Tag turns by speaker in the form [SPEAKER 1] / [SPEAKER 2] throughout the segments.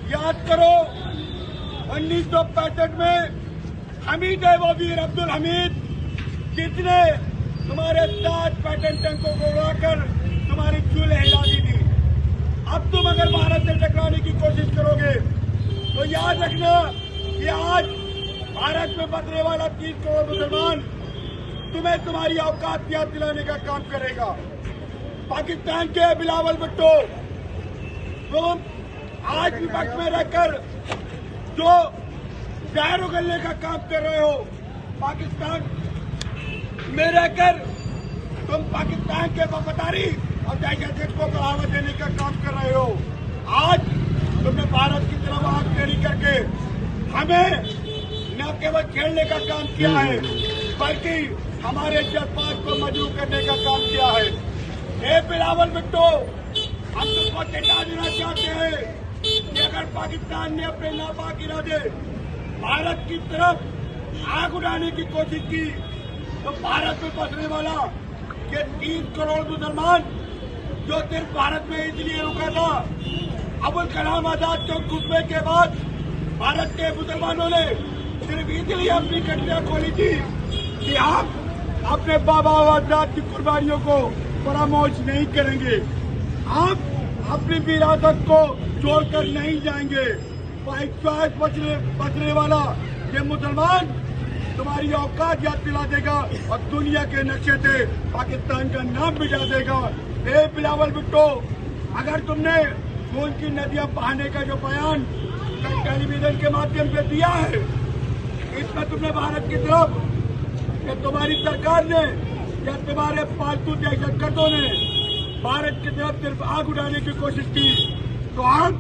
[SPEAKER 1] याद करो 1965 में हमीद वजीर अब्दुल हमीद जिसने तुम्हारे 7 पैटर्न टैंकों को उड़ाकर तुम्हारी चूल्हे हिला दी थी। अब तुम अगर भारत से टकराने की कोशिश करोगे तो याद रखना कि आज भारत में बसने वाला 30 करोड़ मुसलमान तुम्हें तुम्हारी औकात याद दिलाने का काम करेगा। पाकिस्तान के बिलावल भुट्टो, तुम आज विपक्ष में रहकर जो पैर उगलने का काम कर रहे हो, पाकिस्तान में रहकर तुम पाकिस्तान के वफादारी और दहशतगर्द को बढ़ावा देने का काम कर रहे हो। आज तुमने भारत की तरफ आंख टेढ़ी करके हमें न केवल खेलने का काम किया है बल्कि हमारे जज्बात को मजबूत करने का काम किया है। ए बिलावल भुट्टो, हम तुमको चेता देना चाहते हैं कि अगर पाकिस्तान ने अपने नापाक इरादे भारत की तरफ आग उड़ाने की कोशिश की तो भारत में बसने वाला ये 30 करोड़ मुसलमान जो सिर्फ भारत में इसलिए रुका था, अबुल कलाम आजाद के घुसने के बाद भारत के मुसलमानों ने सिर्फ इसलिए अपनी कटिया खोली थी कि हम अपने बाबा आजाद की कुर्बानियों को फरामोश नहीं करेंगे, हम अपनी विरासत को छोड़कर नहीं जाएंगे। बचने वाला ये मुसलमान तुम्हारी औकात याद दिला देगा और दुनिया के नक्शे से पाकिस्तान का नाम मिटा देगा। ए बिलावल भुट्टो, अगर तुमने खून की नदियां बहाने का जो बयान टेलीविजन के माध्यम से दिया है, इसमें तुमने भारत की तरफ या तुम्हारी सरकार ने या तुम्हारे पालतू दहशतगर्दों ने भारत की तरफ सिर्फ आग उड़ाने की कोशिश की, तो हम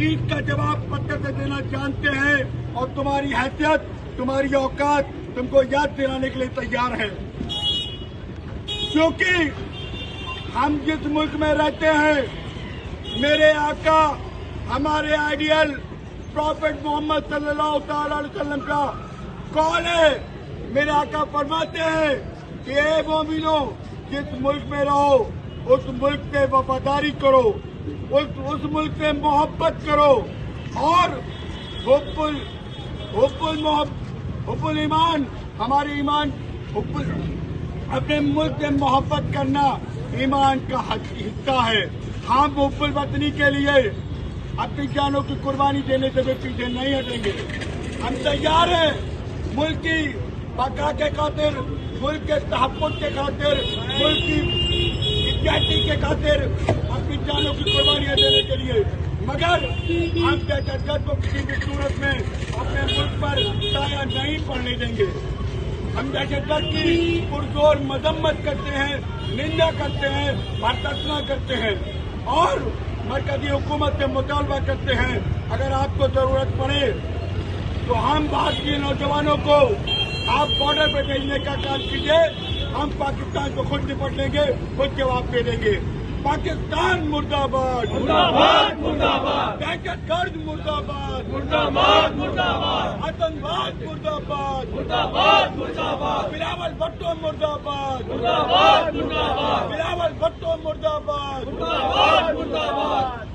[SPEAKER 1] ईद का जवाब पत्थर से देना जानते हैं और तुम्हारी हैसियत, तुम्हारी औकात तुमको याद दिलाने के लिए तैयार है। क्योंकि हम जिस मुल्क में रहते हैं, मेरे आका हमारे आइडियल प्रॉफेट मोहम्मद सल्लल्लाहु अलैहि वसल्लम का कॉल है। मेरे आका फरमाते हैं कि ए मोमिनो, जिस मुल्क में रहो उस मुल्क से वफादारी करो, उस मुल्क से मोहब्बत करो और हुब्बुल ईमान, हमारे ईमान अपने मुल्क से मोहब्बत करना ईमान का हिस्सा है। हम हुब्बुल वतनी के लिए अपनी जानों की कुर्बानी देने से भी पीछे नहीं हटेंगे। हम तैयार हैं मुल्क की बका के खातिर, मुल्क के तहफ़्फ़ुज़ के खातिर, मुल्क की इज्जत के खातिर अपनी जानों की कुर्बानियां देने के लिए, मगर हम दहशतगर्द को किसी भी सूरत में अपने मुल्क पर साया नहीं पड़ने देंगे। हम दहशतगर्द की पुरजोर मजम्मत करते हैं, निंदा करते हैं, भर्त्सना करते हैं और मरकजी हुकूमत से मुतालबा करते हैं, अगर आपको जरूरत पड़े तो हम भारतीय नौजवानों को आप बॉर्डर पे भेजने का काम कीजिए, हम पाकिस्तान को खुद निपट लेंगे, खुद जवाब दे देंगे। पाकिस्तान मुर्दाबाद, मुर्दाबाद, मुर्दाबाद, दहशतगर्द मुर्दाबाद, मुर्दाबाद, मुर्दाबाद, आतंकवाद मुर्दाबाद, मुर्दाबाद, मुर्दाबाद, बिलावल भुट्टो मुर्दाबाद, मुर्दाबाद, मुर्दाबाद, बिलावल भुट्टो मुर्दाबाद, मुर्दाबाद, मुर्दाबाद।